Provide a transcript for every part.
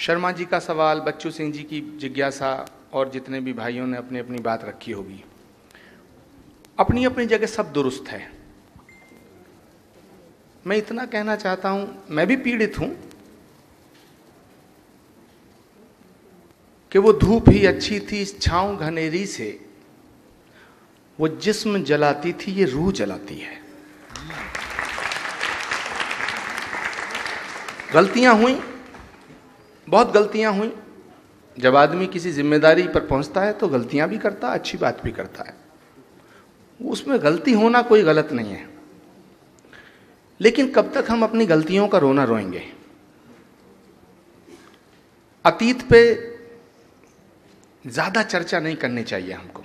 शर्मा जी का सवाल, बच्चू सिंह जी की जिज्ञासा और जितने भी भाइयों ने अपनी अपनी बात रखी होगी, अपनी अपनी जगह सब दुरुस्त है। मैं इतना कहना चाहता हूं, मैं भी पीड़ित हूं कि वो धूप ही अच्छी थी इस छांव घनेरी से, वो जिस्म जलाती थी ये रूह जलाती है। गलतियां हुई, बहुत गलतियां हुई। जब आदमी किसी जिम्मेदारी पर पहुंचता है तो गलतियां भी करता है, अच्छी बात भी करता है, उसमें गलती होना कोई गलत नहीं है। लेकिन कब तक हम अपनी गलतियों का रोना रोएंगे? अतीत पे ज्यादा चर्चा नहीं करनी चाहिए हमको,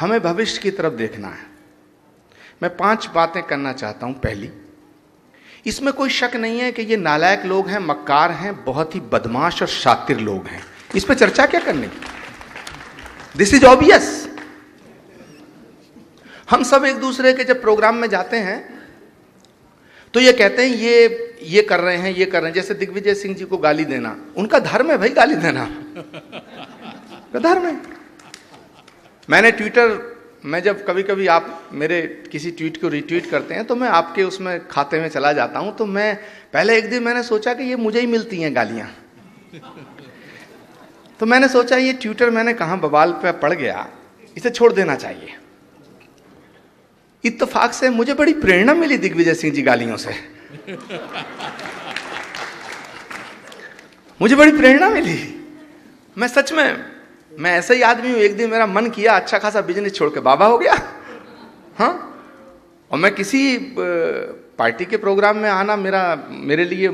हमें भविष्य की तरफ देखना है। मैं 5 बातें करना चाहता हूं। पहली, इसमें कोई शक नहीं है कि ये नालायक लोग हैं, मक्कार हैं, बहुत ही बदमाश और शातिर लोग हैं, इस पे चर्चा क्या करनी? This is obvious. हम सब एक दूसरे के जब प्रोग्राम में जाते हैं तो ये कहते हैं ये कर रहे हैं, ये कर रहे हैं। जैसे दिग्विजय सिंह जी को गाली देना, उनका धर्म है भाई, गाली देना धर्म है। मैंने ट्विटर में जब कभी कभी आप मेरे किसी ट्वीट को रिट्वीट करते हैं तो मैं आपके उसमें खाते में चला जाता हूं, तो मैं पहले एक दिन मैंने सोचा कि ये मुझे ही मिलती हैं गालियां तो मैंने सोचा ये ट्विटर मैंने कहां बवाल पे पड़ गया, इसे छोड़ देना चाहिए। इत्तेफाक से मुझे बड़ी प्रेरणा मिली दिग्विजय सिंह जी गालियों से मुझे बड़ी प्रेरणा मिली। मैं सच में, मैं ऐसा ही आदमी हूं। एक दिन मेरा मन किया, अच्छा खासा बिजनेस छोड़ के बाबा हो गया। हाँ, और मैं किसी पार्टी के प्रोग्राम में आना मेरे लिए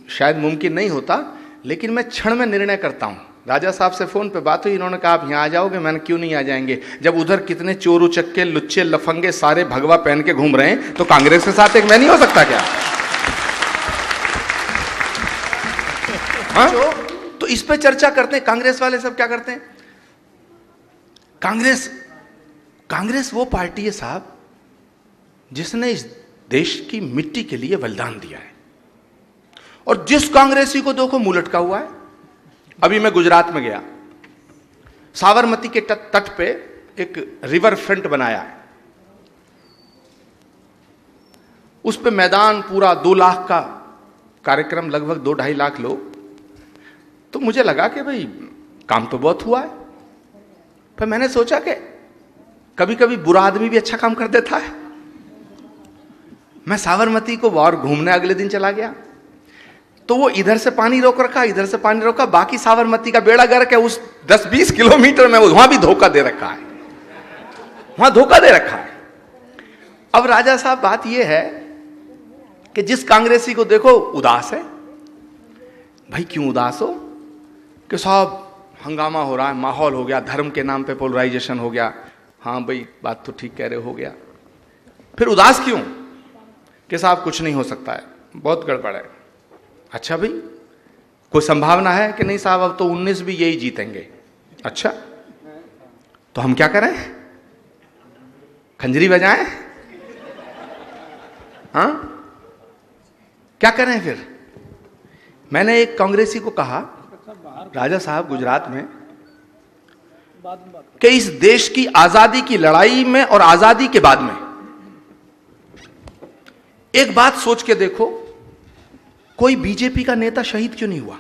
शायद मुमकिन नहीं होता, लेकिन मैं क्षण में निर्णय करता हूं। राजा साहब से फोन पे बात हुई, इन्होंने कहा आप यहाँ आ जाओगे। मैंने क्यों नहीं आ जाएंगे, जब उधर कितने चोर उचक्के लुच्चे लफंगे सारे भगवा पहन के घूम रहे हैं, तो कांग्रेस के साथ एक मैं नहीं हो सकता क्या? हाँ? तो इस पे चर्चा करते हैं। कांग्रेस वाले सब क्या करते हैं? कांग्रेस वो पार्टी है साहब जिसने इस देश की मिट्टी के लिए बलिदान दिया है, और जिस कांग्रेसी को देखो मुंह लटका हुआ है। अभी मैं गुजरात में गया, साबरमती के तट पे एक रिवर फ्रंट बनाया है, उस पे मैदान पूरा 2 लाख का कार्यक्रम, लगभग 2-2.5 लाख लोग। तो मुझे लगा कि भाई काम तो बहुत हुआ है, पर मैंने सोचा कि कभी कभी बुरा आदमी भी अच्छा काम कर देता है। मैं साबरमती को और घूमने अगले दिन चला गया, तो वो इधर से पानी रोक रखा, इधर से पानी रोका, बाकी साबरमती का बेड़ा गर्क है। उस 10-20 किलोमीटर में वहां भी धोखा दे रखा है, वहां धोखा दे रखा है। अब राजा साहब, बात यह है कि जिस कांग्रेसी को देखो उदास है। भाई क्यों उदास हो? कि साहब हंगामा हो रहा है, माहौल हो गया, धर्म के नाम पे पोलराइजेशन हो गया। हाँ भाई, बात तो ठीक कह रहे हो गया। फिर उदास क्यों? कि साहब कुछ नहीं हो सकता है, बहुत गड़बड़ है। अच्छा भाई, कोई संभावना है कि नहीं साहब अब तो 19 भी यही जीतेंगे? अच्छा, तो हम क्या करें? खंजरी बजाएं? हाँ, क्या करें फिर? मैंने एक कांग्रेसी को कहा, राजा साहब गुजरात में, कि इस देश की आजादी की लड़ाई में और आजादी के बाद में एक बात सोच के देखो, कोई बीजेपी का नेता शहीद क्यों नहीं हुआ?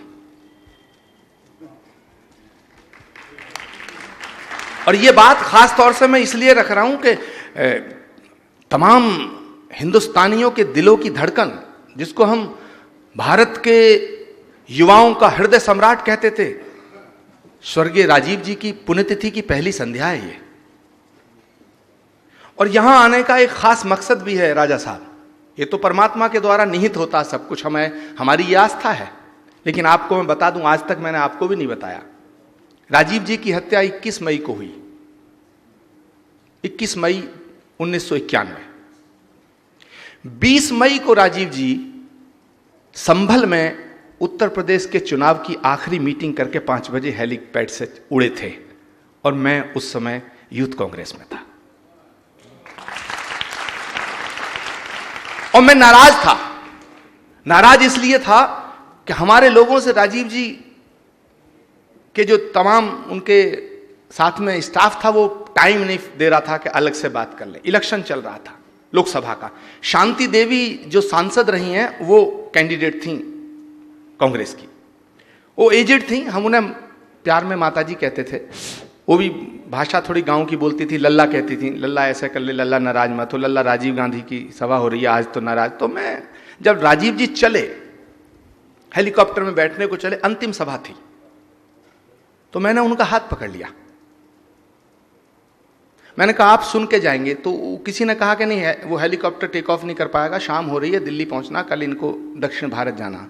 और यह बात खास तौर से मैं इसलिए रख रहा हूं कि तमाम हिंदुस्तानियों के दिलों की धड़कन, जिसको हम भारत के युवाओं का हृदय सम्राट कहते थे, स्वर्गीय राजीव जी की पुण्यतिथि की पहली संध्या है ये। और यहां आने का एक खास मकसद भी है राजा साहब। ये तो परमात्मा के द्वारा निहित होता सब कुछ, हमारी ये आस्था है। लेकिन आपको मैं बता दूं, आज तक मैंने आपको भी नहीं बताया, राजीव जी की हत्या 21 मई को हुई, 21 मई 1991। 20 मई को राजीव जी संभल में उत्तर प्रदेश के चुनाव की आखिरी मीटिंग करके 5 बजे हेलीपैड से उड़े थे, और मैं उस समय यूथ कांग्रेस में था। और मैं नाराज था। नाराज इसलिए था कि हमारे लोगों से राजीव जी के जो तमाम उनके साथ में स्टाफ था वो टाइम नहीं दे रहा था कि अलग से बात कर ले। इलेक्शन चल रहा था लोकसभा का। शांति देवी जो सांसद रही हैं वो कैंडिडेट थी कांग्रेस की, वो एजेड थी, हम उन्हें प्यार में माताजी कहते थे। वो भी भाषा थोड़ी गांव की बोलती थी, लल्ला कहती थी, लल्ला ऐसे कर ले, लल्ला नाराज मत हो, लल्ला राजीव गांधी की सभा हो रही है आज तो नाराज। तो मैं जब राजीव जी चले हेलीकॉप्टर में बैठने को चले, अंतिम सभा थी, तो मैंने उनका हाथ पकड़ लिया। मैंने कहा आप सुन के जाएंगे। तो किसी ने कहा कि नहीं है, वो हेलीकॉप्टर टेक ऑफ नहीं कर पाएगा, शाम हो रही है, दिल्ली पहुंचना, कल इनको दक्षिण भारत जाना।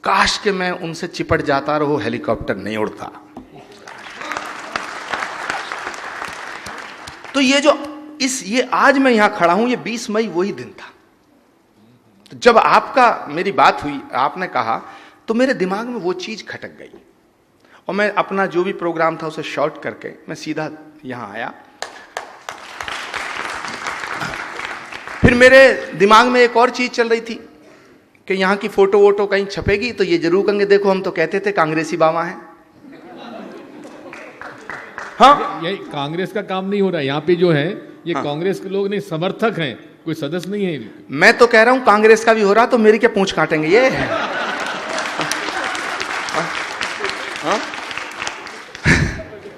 काश के मैं उनसे चिपट जाता और वो हेलीकॉप्टर नहीं उड़ता। तो ये आज मैं यहां खड़ा हूं, ये 20 मई वही दिन था। तो जब आपका मेरी बात हुई, आपने कहा, तो मेरे दिमाग में वो चीज खटक गई और मैं अपना जो भी प्रोग्राम था उसे शॉर्ट करके मैं सीधा यहां आया। फिर मेरे दिमाग में एक और चीज चल रही थी कि यहां की फोटो वोटो कहीं छपेगी तो ये जरूर कहेंगे देखो हम तो कहते थे कांग्रेसी बाबा हैं। हाँ, ये कांग्रेस का काम नहीं हो रहा यहाँ पे जो है ये कांग्रेस के लोग नहीं, समर्थक हैं, कोई सदस्य नहीं है। मैं तो कह रहा हूं कांग्रेस का भी हो रहा, तो मेरी क्या पूंछ काटेंगे ये?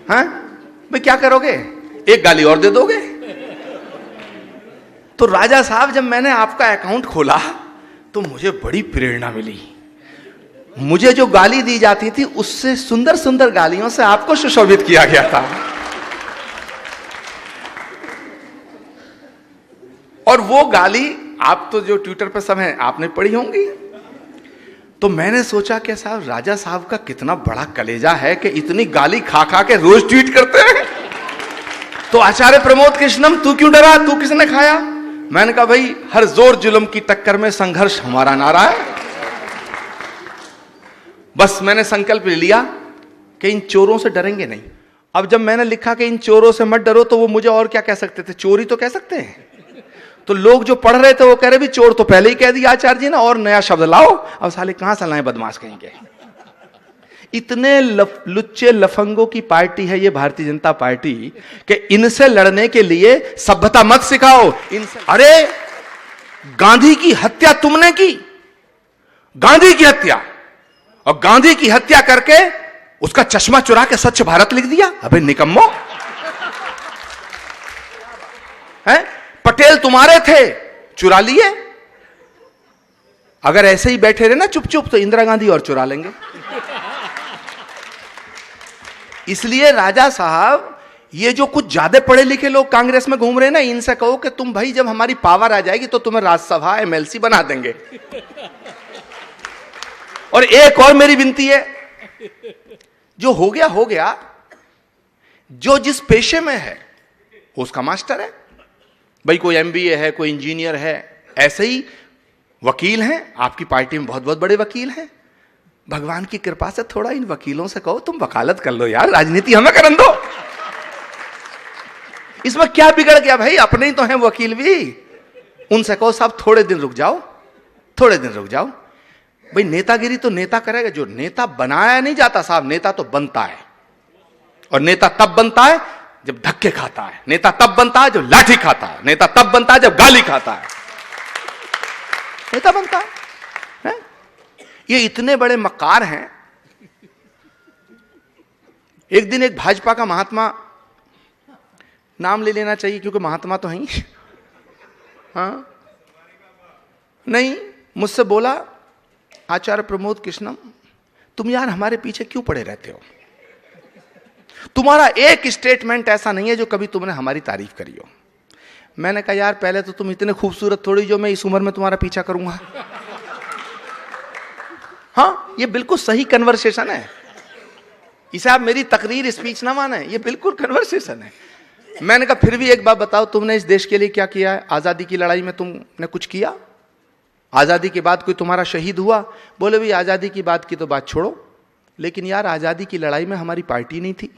हाँ भाई क्या करोगे, एक गाली और दे दोगे। तो राजा साहब जब मैंने आपका अकाउंट खोला तो मुझे बड़ी प्रेरणा मिली। मुझे जो गाली दी जाती थी उससे सुंदर सुंदर गालियों से आपको सुशोभित किया गया था। और वो गाली आप तो जो ट्विटर पर सब हैं आपने पढ़ी होंगी। तो मैंने सोचा कि साहब राजा साहब का कितना बड़ा कलेजा है कि इतनी गाली खा खा के रोज ट्वीट करते हैं। तो आचार्य प्रमोद कृष्णम तू क्यों डरा, तू किसने खाया? मैंने कहा भाई हर जोर जुल्म की टक्कर में संघर्ष हमारा नारा है। बस मैंने संकल्प ले लिया कि इन चोरों से डरेंगे नहीं। अब जब मैंने लिखा कि इन चोरों से मत डरो तो वो मुझे और क्या कह सकते थे, चोरी तो कह सकते हैं। तो लोग जो पढ़ रहे थे वो कह रहे भी चोर तो पहले ही कह दिया आचार्य जी ने, और नया शब्द लाओ। अब साले कहां से लाए बदमाश कहीं के। इतने लुच्चे लफंगों की पार्टी है ये भारतीय जनता पार्टी कि इनसे लड़ने के लिए सभ्यता मत सिखाओ इनसे। अरे गांधी की हत्या तुमने की, गांधी की हत्या, और गांधी की हत्या करके उसका चश्मा चुरा के स्वच्छ भारत लिख दिया। अबे निकम्मो है, पटेल तुम्हारे थे, चुरा लिए। अगर ऐसे ही बैठे रहे ना चुप चुप तो इंदिरा गांधी और चुरा लेंगे। इसलिए राजा साहब ये जो कुछ ज्यादा पढ़े लिखे लोग कांग्रेस में घूम रहे हैं ना, इनसे कहो कि तुम भाई जब हमारी पावर आ जाएगी तो तुम्हें राज्यसभा एमएलसी बना देंगे। और एक और मेरी विनती है, जो हो गया हो गया, जो जिस पेशे में है उसका मास्टर है। भाई कोई एमबीए है, कोई इंजीनियर है, ऐसे ही वकील हैं, आपकी पार्टी में बहुत बहुत बड़े वकील हैं। भगवान की कृपा से थोड़ा इन वकीलों से कहो तुम वकालत कर लो यार, राजनीति हमें करन दो। इसमें क्या बिगड़ गया भाई, अपने ही तो हैं वकील भी। उनसे कहो साहब थोड़े दिन रुक जाओ, थोड़े दिन रुक जाओ। भाई नेतागिरी तो नेता करेगा, जो नेता बनाया नहीं जाता साहब, नेता तो बनता है। और नेता तब बनता है जब धक्के खाता है, नेता तब बनता है जब लाठी खाता है, नेता तब बनता है जब गाली खाता है, नेता बनता है। ये इतने बड़े मक्कार हैं। एक दिन एक भाजपा का महात्मा, नाम ले लेना चाहिए क्योंकि महात्मा तो हैं, हाँ नहीं, मुझसे बोला आचार्य प्रमोद कृष्णम तुम यार हमारे पीछे क्यों पड़े रहते हो, तुम्हारा एक स्टेटमेंट ऐसा नहीं है जो कभी तुमने हमारी तारीफ करी हो। मैंने कहा यार पहले तो तुम इतने खूबसूरत थोड़ी जो मैं इस उम्र में तुम्हारा पीछा करूंगा। हाँ ये बिल्कुल सही कन्वर्सेशन है, इसे आप मेरी तकरीर स्पीच ना माने, ये बिल्कुल कन्वर्सेशन है। मैंने कहा फिर भी एक बात बताओ, तुमने इस देश के लिए क्या किया है? आजादी की लड़ाई में तुमने कुछ किया? आजादी के बाद कोई तुम्हारा शहीद हुआ? बोले भाई आजादी की बात की तो बात छोड़ो, लेकिन यार आजादी की लड़ाई में हमारी पार्टी नहीं थी।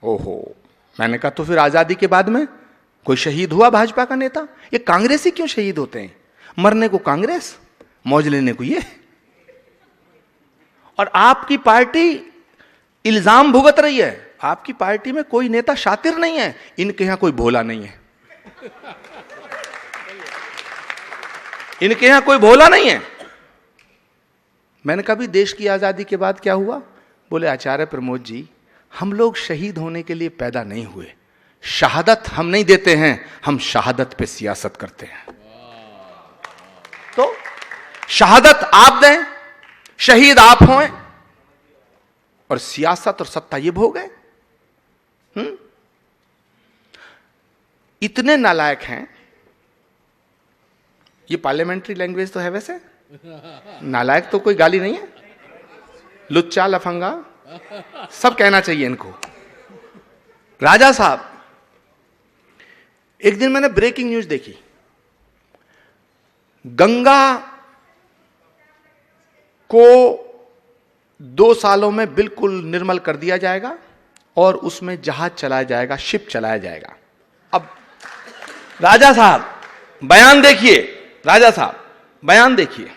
ओहो, मैंने कहा तो फिर आजादी के बाद में कोई शहीद हुआ भाजपा का नेता? ये कांग्रेसी क्यों शहीद होते हैं? मरने को कांग्रेस, मौज लेने को ये। और आपकी पार्टी इल्जाम भुगत रही है, आपकी पार्टी में कोई नेता शातिर नहीं है, इनके यहां कोई भोला नहीं है, इनके यहां कोई भोला नहीं है। मैंने कहा भी देश की आजादी के बाद क्या हुआ? बोले आचार्य प्रमोद जी, हम लोग शहीद होने के लिए पैदा नहीं हुए, शहादत हम नहीं देते हैं, हम शहादत पे सियासत करते हैं। तो शहादत आप दें, शहीद आप हों, और सियासत और सत्ता ये भोग है। इतने नालायक हैं, ये पार्लियामेंट्री लैंग्वेज तो है वैसे, नालायक तो कोई गाली नहीं है, लुच्चा लफंगा सब कहना चाहिए इनको। राजा साहब, एक दिन मैंने ब्रेकिंग न्यूज देखी, गंगा को 2 सालों में बिल्कुल निर्मल कर दिया जाएगा और उसमें जहाज चलाया जाएगा, शिप चलाया जाएगा। अब राजा साहब बयान देखिए, राजा साहब बयान देखिए,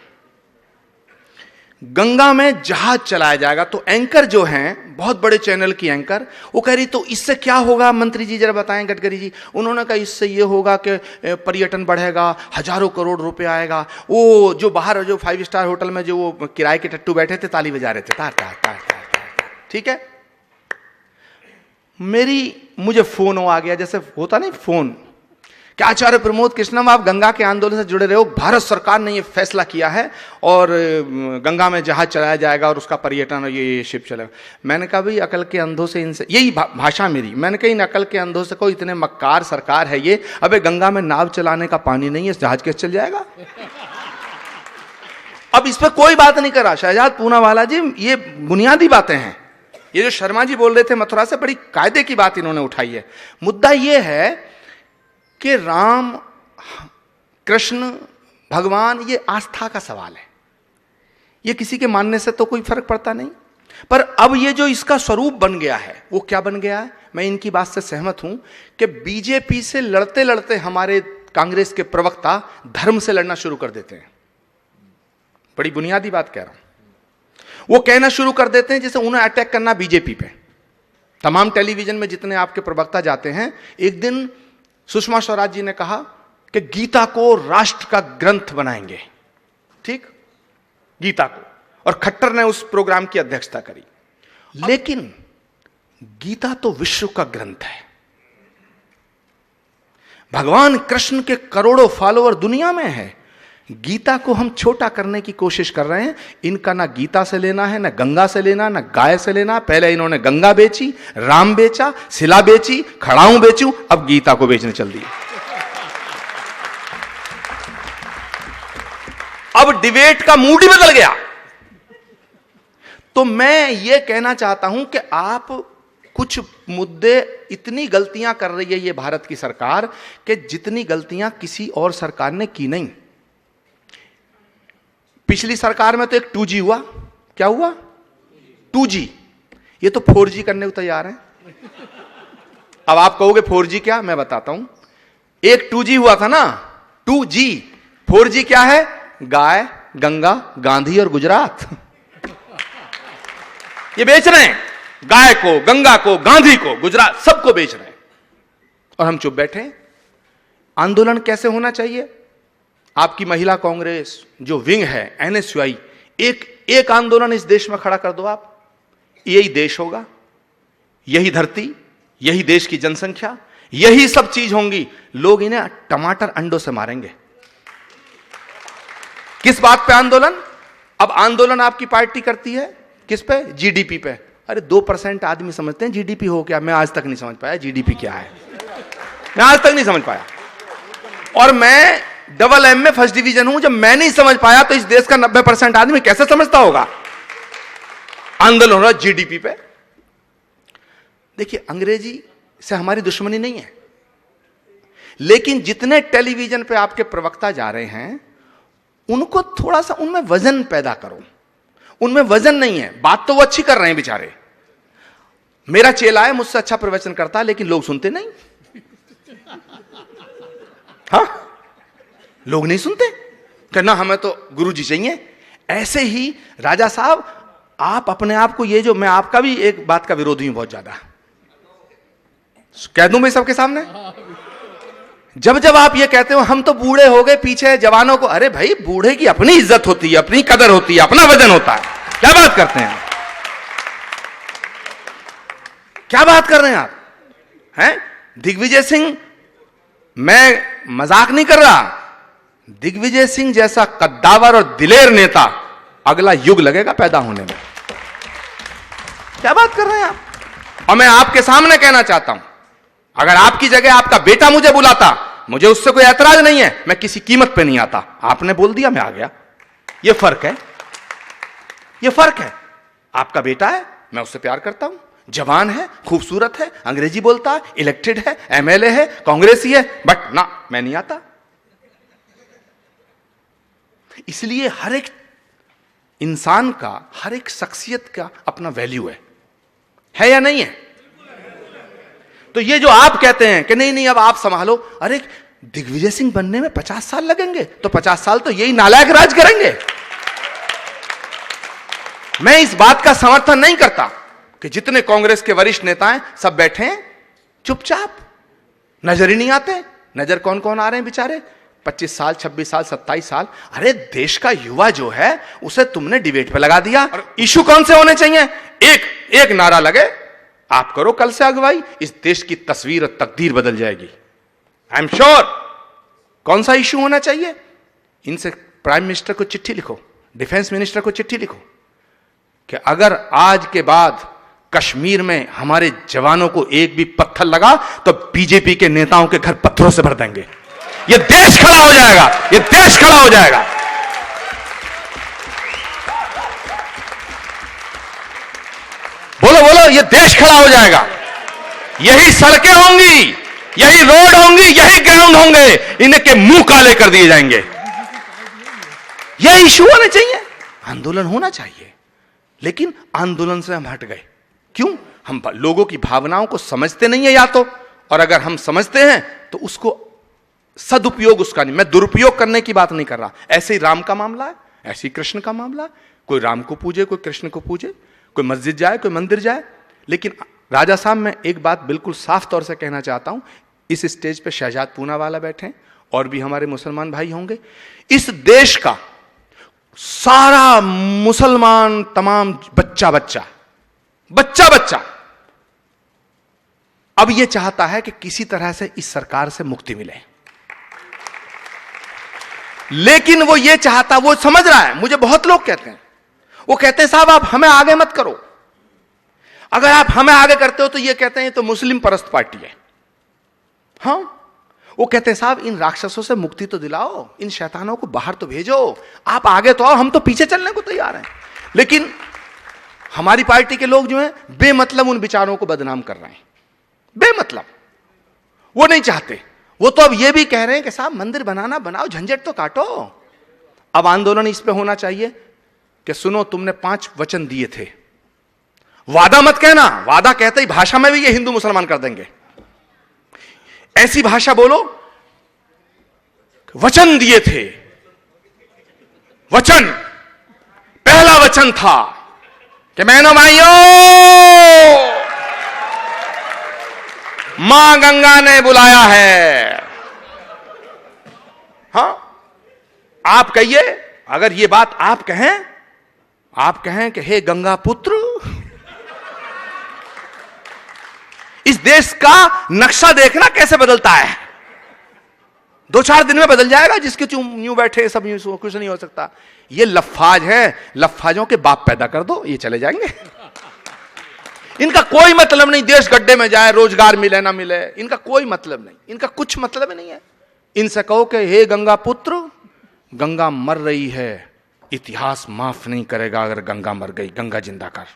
गंगा में जहाज चलाया जाएगा। तो एंकर जो हैं, बहुत बड़े चैनल की एंकर, वो कह रही तो इससे क्या होगा मंत्री जी जरा बताएं, गडकरी जी। उन्होंने कहा इससे ये होगा कि पर्यटन बढ़ेगा, हजारों करोड़ रुपए आएगा। वो जो बाहर जो 5 स्टार होटल में जो वो किराए के टट्टू बैठे थे, ताली बजा रहे थे, तार तार तार तार तार। ठीक है, मुझे फोन आ गया, जैसे होता नहीं फोन, क्या आचार्य प्रमोद कृष्णम आप गंगा के आंदोलन से जुड़े रहे हो, भारत सरकार ने ये फैसला किया है और गंगा में जहाज चलाया जाएगा और उसका पर्यटन और ये शिप चलेगा। मैंने कहा भाई अकल के अंधों से, इनसे यही भाषा मेरी, मैंने कहा इन अकल के अंधों से, कोई इतने मक्कार सरकार है ये, अबे गंगा में नाव चलाने का पानी नहीं है, जहाज कैसे चल जाएगा? अब इस पर कोई बात नहीं करा शहजाद पूनावाला जी, ये बुनियादी बातें हैं। ये जो शर्मा जी बोल रहे थे मथुरा से, बड़ी कायदे की बात इन्होंने उठाई है। मुद्दा ये है कि राम, कृष्ण, भगवान, ये आस्था का सवाल है, ये किसी के मानने से तो कोई फर्क पड़ता नहीं। पर अब ये जो इसका स्वरूप बन गया है, वो क्या बन गया है? मैं इनकी बात से सहमत हूं कि बीजेपी से लड़ते लड़ते हमारे कांग्रेस के प्रवक्ता धर्म से लड़ना शुरू कर देते हैं। बड़ी बुनियादी बात कह रहा हूं। वो कहना शुरू कर देते हैं जैसे उन्हें अटैक करना बीजेपी पे। तमाम टेलीविजन में जितने आपके प्रवक्ता जाते हैं, एक दिन सुषमा स्वराज जी ने कहा कि गीता को राष्ट्र का ग्रंथ बनाएंगे, ठीक, गीता को, और खट्टर ने उस प्रोग्राम की अध्यक्षता करी। लेकिन गीता तो विश्व का ग्रंथ है, भगवान कृष्ण के करोड़ों फॉलोअर दुनिया में है, गीता को हम छोटा करने की कोशिश कर रहे हैं। इनका ना गीता से लेना है, ना गंगा से लेना, ना गाय से लेना। पहले इन्होंने गंगा बेची, राम बेचा, शिला बेची, खड़ाऊं बेचूं, अब गीता को बेचने चल दी। अब डिबेट का मूड ही बदल गया। तो मैं ये कहना चाहता हूं कि आप कुछ मुद्दे, इतनी गलतियां कर रही है ये भारत की सरकार कि जितनी गलतियां किसी और सरकार ने की नहीं। पिछली सरकार में तो एक 2G हुआ, क्या हुआ? 2G। ये तो 4G करने को तैयार है। अब आप कहोगे 4G क्या? मैं बताता हूं। एक 2G हुआ था ना, 2G। 4G क्या है? गाय, गंगा, गांधी और गुजरात। ये बेच रहे हैं, गाय को, गंगा को, गांधी को, गुजरात, सबको बेच रहे हैं और हम चुप बैठे। आंदोलन कैसे होना चाहिए? आपकी महिला कांग्रेस जो विंग है, NSUI, एक आंदोलन इस देश में खड़ा कर दो आप, यही देश होगा, यही धरती, यही देश की जनसंख्या, यही सब चीज होंगी। लोग इन्हें टमाटर अंडों से मारेंगे। किस बात पे आंदोलन? अब आंदोलन आपकी पार्टी करती है किस पे? GDP पे। अरे 2% आदमी समझते हैं GDP हो क्या। मैं आज तक नहीं समझ पाया GDP क्या है, मैं आज तक नहीं समझ पाया। और मैं MM में फर्स्ट डिवीजन हूं। जब मैं नहीं समझ पाया तो इस देश का 90% आदमी कैसे समझता होगा? आंदोलन हो रहा GDP पे। देखिए, अंग्रेजी से हमारी दुश्मनी नहीं है, लेकिन जितने टेलीविजन पे आपके प्रवक्ता जा रहे हैं, उनको थोड़ा सा उनमें वजन पैदा करो। उनमें वजन नहीं है। बात तो वो अच्छी कर रहे हैं बेचारे, मेरा चेला है, मुझसे अच्छा प्रवचन करता है, लेकिन लोग सुनते नहीं। हाँ, लोग नहीं सुनते। कि ना हमें तो गुरुजी चाहिए। ऐसे ही राजा साहब, आप अपने आप को, ये जो मैं आपका भी एक बात का विरोधी हूं बहुत ज्यादा, कह दूं मैं सबके सामने, जब जब आप ये कहते हो हम तो बूढ़े हो गए, पीछे जवानों को, अरे भाई बूढ़े की अपनी इज्जत होती है, अपनी कदर होती है, अपना वजन होता है। क्या बात करते हैं, क्या बात कर रहे हैं आप? हैं दिग्विजय सिंह, मैं मजाक नहीं कर रहा, दिग्विजय सिंह जैसा कद्दावर और दिलेर नेता अगला युग लगेगा पैदा होने में। क्या बात कर रहे हैं आप? और मैं आपके सामने कहना चाहता हूं, अगर आपकी जगह आपका बेटा मुझे बुलाता, मुझे उससे कोई ऐतराज नहीं है, मैं किसी कीमत पे नहीं आता। आपने बोल दिया, मैं आ गया। ये फर्क है, ये फर्क है। आपका बेटा है, मैं उससे प्यार करता हूं, जवान है, खूबसूरत है, अंग्रेजी बोलता है, इलेक्टेड है, एमएलए है, कांग्रेसी है, बट ना, मैं नहीं आता। इसलिए हर एक इंसान का, हर एक शख्सियत का अपना वैल्यू है या नहीं है? तो ये जो आप कहते हैं कि नहीं नहीं अब आप संभालो, अरे दिग्विजय सिंह बनने में 50 साल लगेंगे, तो 50 साल तो यही नालायक राज करेंगे। मैं इस बात का समर्थन नहीं करता कि जितने कांग्रेस के वरिष्ठ नेता हैं सब बैठे हैं चुपचाप, नजर ही नहीं आते। नजर कौन कौन आ रहे हैं बेचारे, 25 साल, 26 साल, 27 साल। अरे देश का युवा जो है उसे तुमने डिबेट पे लगा दिया। इशू कौन से होने चाहिए? एक नारा लगे, आप करो कल से अगुवाई, इस देश की तस्वीर और तकदीर बदल जाएगी। I am sure. कौन सा इशू होना चाहिए? इनसे प्राइम मिनिस्टर को चिट्ठी लिखो, डिफेंस मिनिस्टर को चिट्ठी लिखो कि अगर आज के बाद कश्मीर में हमारे जवानों को एक भी पत्थर लगा तो बीजेपी के नेताओं के घर पत्थरों से भर देंगे। ये देश खड़ा हो जाएगा, ये देश खड़ा हो जाएगा। बोलो बोलो, ये देश खड़ा हो जाएगा। यही सड़कें होंगी, यही रोड होंगी, यही ग्राउंड होंगे, इनके मुंह काले कर दिए जाएंगे। ये इशू होने चाहिए, आंदोलन होना चाहिए। लेकिन आंदोलन से हम हट गए। क्यों? हम लोगों की भावनाओं को समझते नहीं है या तो, और अगर हम समझते हैं तो उसको सदुपयोग उसका नहीं, मैं दुरुपयोग करने की बात नहीं कर रहा। ऐसे ही राम का मामला है, ऐसे ही कृष्ण का मामला है। कोई राम को पूजे, कोई कृष्ण को पूजे, कोई मस्जिद जाए, कोई मंदिर जाए। लेकिन राजा साहब, मैं एक बात बिल्कुल साफ तौर से कहना चाहता हूं, इस स्टेज पे शहजाद पूनावाला बैठे हैं और भी हमारे मुसलमान भाई होंगे। इस देश का सारा मुसलमान, तमाम बच्चा बच्चा अब यह चाहता है कि किसी तरह से इस सरकार से मुक्ति मिले। लेकिन वो ये चाहता, वो समझ रहा है, मुझे बहुत लोग कहते हैं, वो कहते हैं साहब आप हमें आगे मत करो। अगर आप हमें आगे करते हो तो ये कहते हैं तो मुस्लिम परस्त पार्टी है। हाँ, वो कहते हैं साहब इन राक्षसों से मुक्ति तो दिलाओ, इन शैतानों को बाहर तो भेजो, आप आगे तो आओ, हम तो पीछे चलने को तैयार हैं। लेकिन हमारी पार्टी के लोग जो हैं बेमतलब उन विचारों को बदनाम कर रहे हैं, बेमतलब। वो नहीं चाहते, वो तो अब ये भी कह रहे हैं कि साहब मंदिर बनाना बनाओ, झंझट तो काटो। अब आंदोलन इस पे होना चाहिए कि सुनो तुमने 5 वचन दिए थे, वादा मत कहना, वादा कहते ही भाषा में भी ये हिंदू मुसलमान कर देंगे। ऐसी भाषा बोलो, वचन दिए थे। वचन, पहला वचन था कि बहनों भाइयों, मां गंगा ने बुलाया है। हां, आप कहिए, अगर ये बात आप कहें कि हे गंगा पुत्र, इस देश का नक्शा देखना कैसे बदलता है। 2-4 दिन में बदल जाएगा, जिसके यूं बैठे सब यूं, कुछ नहीं हो सकता। ये लफ्फाज है, लफ्फाजों के बाप पैदा कर दो, ये चले जाएंगे। इनका कोई मतलब नहीं देश गड्ढे में जाए, रोजगार मिले ना मिले, इनका कोई मतलब नहीं, इनका कुछ मतलब नहीं है। इनसे कहो कि हे गंगा पुत्र, गंगा मर रही है, इतिहास माफ नहीं करेगा अगर गंगा मर गई, गंगा जिंदा कर।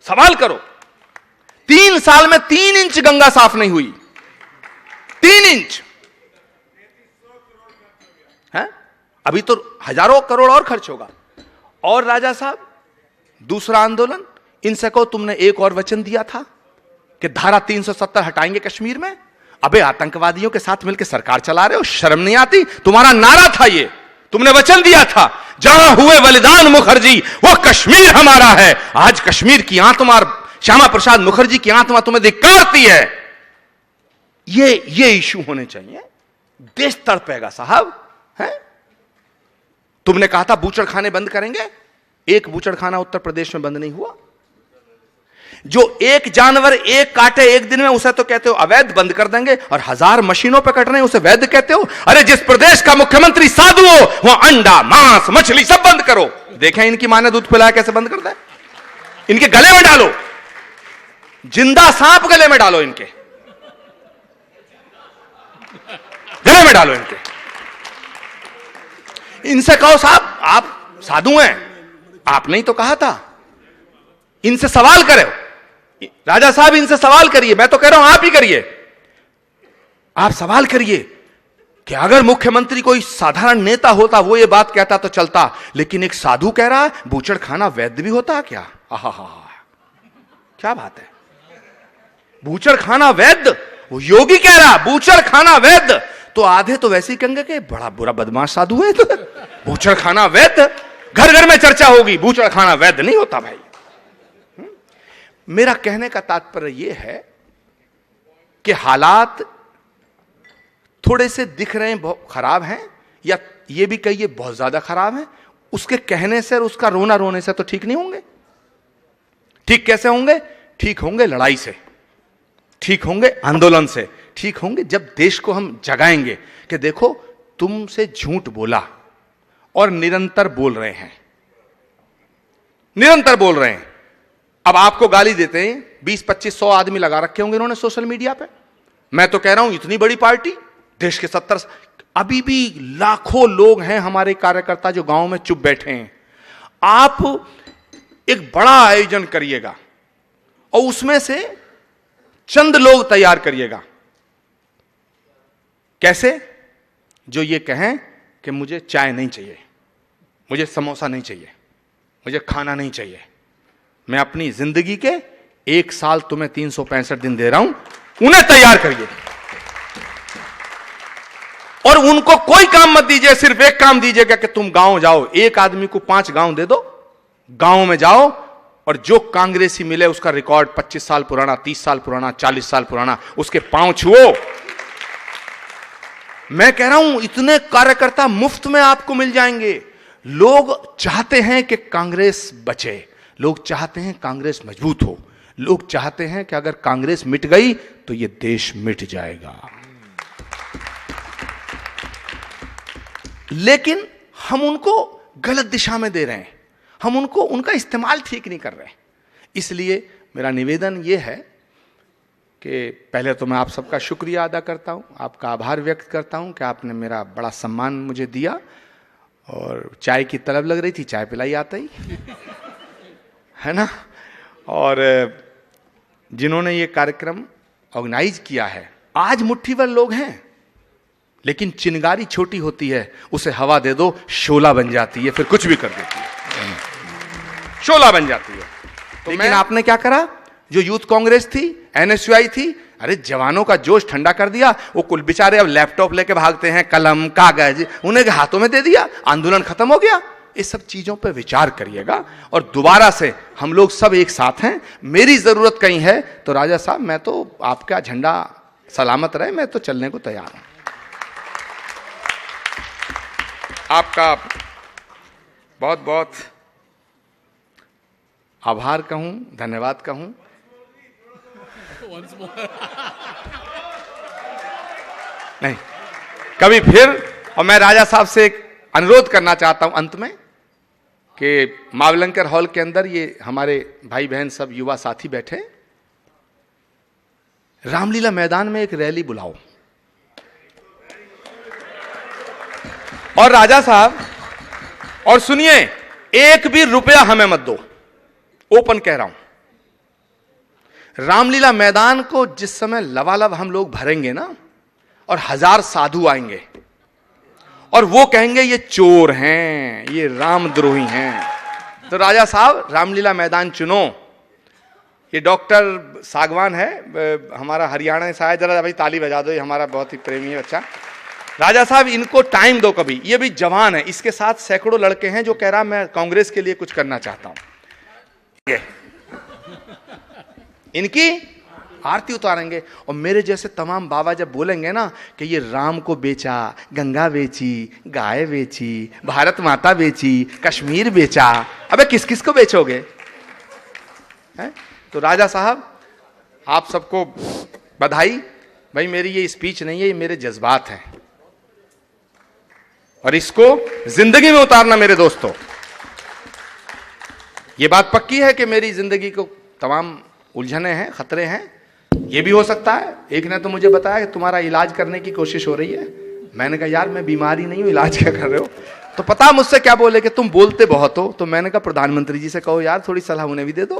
सवाल करो, 3 साल में 3 इंच गंगा साफ नहीं हुई, 3 इंच है। अभी तो हजारों करोड़ और खर्च होगा। और राजा साहब, दूसरा आंदोलन, इनसे कहो तुमने एक और वचन दिया था कि धारा 370 हटाएंगे कश्मीर में। अबे आतंकवादियों के साथ मिलकर सरकार चला रहे हो, शर्म नहीं आती? तुम्हारा नारा था ये, तुमने वचन दिया था, जहां हुए बलिदान मुखर्जी वो कश्मीर हमारा है। आज कश्मीर की आत्मा, श्यामा प्रसाद मुखर्जी की आत्मा तुम्हें धिक्कारती है। ये इशू होने चाहिए। देश तड़पेगा साहब, है? तुमने कहा था बूचड़खाने बंद करेंगे, एक बूचड़खाना उत्तर प्रदेश में बंद नहीं हुआ। जो एक जानवर एक काटे एक दिन में, उसे तो कहते हो अवैध, बंद कर देंगे, और 1000 मशीनों पे कट रहे हैं, उसे वैध कहते हो। अरे जिस प्रदेश का मुख्यमंत्री साधु हो, वह अंडा, मांस, मछली सब बंद करो। देखें इनकी मां ने दूध पिलाया कैसे बंद करता है। इनके गले में डालो, जिंदा सांप गले में डालो, इनके गले में डालो इनके। इनसे कहो साहब आप साधु हैं, आपने ही तो कहा था। इनसे सवाल करो, राजा साहब इनसे सवाल करिए। मैं तो कह रहा हूं आप ही करिए। आप सवाल करिए कि अगर मुख्यमंत्री कोई साधारण नेता होता, वो ये बात कहता तो चलता, लेकिन एक साधु कह रहा है बूचड़खाना वैध भी होता क्या? आहा, क्या बात है। बूचड़खाना वैध, वो योगी कह रहा बूचड़खाना वैध, तो आधे तो वैसे ही कहेंगे कि बड़ा बुरा बदमाश साधु है। तो बूचड़खाना वैध, घर घर में चर्चा होगी, बूचड़खाना वैध नहीं होता भाई। मेरा कहने का तात्पर्य यह है कि हालात थोड़े से दिख रहे हैं बहुत खराब हैं, या ये भी कहिए बहुत ज्यादा खराब हैं। उसके कहने से और उसका रोना रोने से तो ठीक नहीं होंगे। ठीक कैसे होंगे? ठीक होंगे लड़ाई से, ठीक होंगे आंदोलन से, ठीक होंगे जब देश को हम जगाएंगे कि देखो तुमसे झूठ बोला और निरंतर बोल रहे हैं, निरंतर बोल रहे हैं। अब आपको गाली देते हैं, 20-25-100 आदमी लगा रखे होंगे इन्होंने सोशल मीडिया पे। मैं तो कह रहा हूं इतनी बड़ी पार्टी, देश के 70, अभी भी लाखों लोग हैं हमारे कार्यकर्ता जो गांव में चुप बैठे हैं। आप एक बड़ा आयोजन करिएगा और उसमें से चंद लोग तैयार करिएगा। कैसे? जो ये कहें कि मुझे चाय नहीं चाहिए, मुझे समोसा नहीं चाहिए, मुझे खाना नहीं चाहिए, मैं अपनी जिंदगी के 1 साल तुम्हें 365 दिन दे रहा हूं, उन्हें तैयार करिए। और उनको कोई काम मत दीजिए, सिर्फ एक काम दीजिएगा कि तुम गांव जाओ, एक आदमी को 5 गांव दे दो, गांव में जाओ और जो कांग्रेसी मिले उसका रिकॉर्ड 25 साल पुराना, 30 साल पुराना, 40 साल पुराना, उसके पांव छुओ। मैं कह रहा हूं इतने कार्यकर्ता मुफ्त में आपको मिल जाएंगे। लोग चाहते हैं कि कांग्रेस बचे, लोग चाहते हैं कांग्रेस मजबूत हो, लोग चाहते हैं कि अगर कांग्रेस मिट गई तो यह देश मिट जाएगा। लेकिन हम उनको गलत दिशा में दे रहे हैं, हम उनको उनका इस्तेमाल ठीक नहीं कर रहे हैं। इसलिए मेरा निवेदन यह है कि पहले तो मैं आप सबका शुक्रिया अदा करता हूं, आपका आभार व्यक्त करता हूं कि आपने मेरा बड़ा सम्मान मुझे दिया। और चाय की तलब लग रही थी, चाय पिलाई आता ही है ना। और जिन्होंने ये कार्यक्रम ऑर्गेनाइज किया है, आज मुट्ठी भर लोग हैं, लेकिन चिंगारी छोटी होती है, उसे हवा दे दो शोला बन जाती है, फिर कुछ भी कर देती है, शोला बन जाती है। तो लेकिन आपने क्या करा? जो यूथ कांग्रेस थी, एनएसयूआई थी, अरे जवानों का जोश ठंडा कर दिया। वो कुल बेचारे अब लैपटॉप लेके भागते हैं, कलम कागज उन्हें हाथों में दे दिया, आंदोलन खत्म हो गया। इस सब चीजों पर विचार करिएगा और दोबारा से हम लोग सब एक साथ हैं। मेरी जरूरत कहीं है तो राजा साहब, मैं तो आपका झंडा सलामत रहे, मैं तो चलने को तैयार हूं। आपका बहुत बहुत आभार कहूं, धन्यवाद कहूं। नहीं, कभी फिर। और मैं राजा साहब से एक अनुरोध करना चाहता हूं अंत में कि मावलंकर हॉल के अंदर ये हमारे भाई बहन सब युवा साथी बैठे, रामलीला मैदान में एक रैली बुलाओ। और राजा साहब, और सुनिए, एक भी रुपया हमें मत दो, ओपन कह रहा हूं। रामलीला मैदान को जिस समय लबालब हम लोग भरेंगे ना, और 1000 साधु आएंगे और वो कहेंगे ये चोर हैं, ये रामद्रोही हैं, तो राजा साहब रामलीला मैदान चुनो। ये डॉक्टर सागवान है हमारा, हरियाणा से आया, जरा भाई ताली बजा दो, ये हमारा बहुत ही प्रेमी है बच्चा। राजा साहब इनको टाइम दो, कभी ये भी जवान है, इसके साथ सैकड़ों लड़के हैं जो कह रहा मैं कांग्रेस के लिए कुछ करना चाहता हूं। इनकी आरती उतारेंगे। और मेरे जैसे तमाम बाबा जब बोलेंगे ना कि ये राम को बेचा, गंगा बेची, गाय बेची, भारत माता बेची, कश्मीर बेचा, अबे किस किस को बेचोगे? है? तो राजा साहब आप सबको बधाई। भाई मेरी ये स्पीच नहीं है, ये मेरे जज्बात हैं और इसको जिंदगी में उतारना मेरे दोस्तों। ये बात पक्की है कि मेरी जिंदगी को तमाम उलझने हैं, खतरे हैं। ये भी हो सकता है, एक ने तो मुझे बताया कि तुम्हारा इलाज करने की कोशिश हो रही है। मैंने कहा यार मैं बीमारी नहीं हूं, इलाज क्या कर रहे हो? तो पता मुझसे क्या बोले कि तुम बोलते बहुत हो। तो मैंने कहा प्रधानमंत्री जी से कहो यार थोड़ी सलाह उन्हें भी दे दो।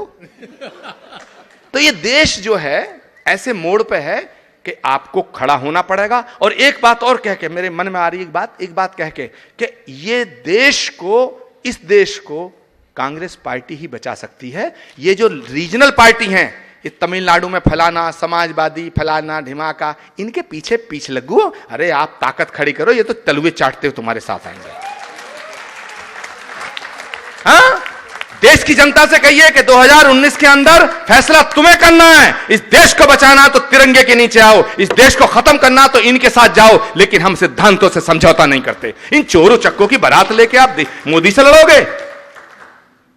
तो ये देश जो है ऐसे मोड़ पे है कि आपको खड़ा होना पड़ेगा। और एक बात और कह के मेरे मन में आ रही एक बात कह के कि ये देश को, इस देश को कांग्रेस पार्टी ही बचा सकती है। ये जो रीजनल पार्टी हैं, ये तमिलनाडु में फलाना समाजवादी, फलाना ढिमाका, इनके पीछे पीछे लगो। अरे आप ताकत खड़ी करो, ये तो तलवे चाटते हो तुम्हारे साथ आएंगे। हाँ, देश की जनता से कहिए कि 2019 के अंदर फैसला तुम्हें करना है। इस देश को बचाना तो तिरंगे के नीचे आओ, इस देश को खत्म करना तो इनके साथ जाओ, लेकिन हम सिद्धांतों से समझौता नहीं करते। इन चोरों चक्कों की बारात लेके आप मोदी से लड़ोगे?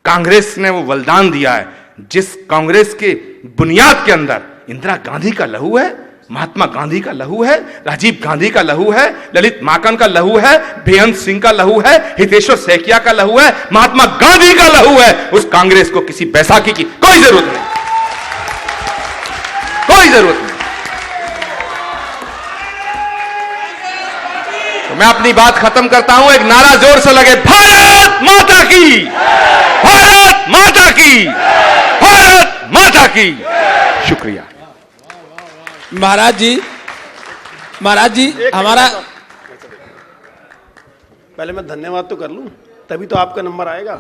कांग्रेस ने वो बलिदान दिया है, जिस कांग्रेस के बुनियाद के अंदर इंदिरा गांधी का लहू है, महात्मा गांधी का लहू है, राजीव गांधी का लहू है, ललित माकन का लहू है, बेअंत सिंह का लहू है, हितेश्वर सैकिया का लहू है, महात्मा गांधी का लहू है। उस कांग्रेस को किसी बैसाखी की कोई जरूरत नहीं, कोई जरूरत नहीं। तो मैं अपनी बात खत्म करता हूं, एक नारा जोर से लगे, भारत माता की, भारत माता की, भारत माता की। शुक्रिया। महाराज जी हमारा, पहले मैं धन्यवाद तो कर लूं, तभी तो आपका नंबर आएगा।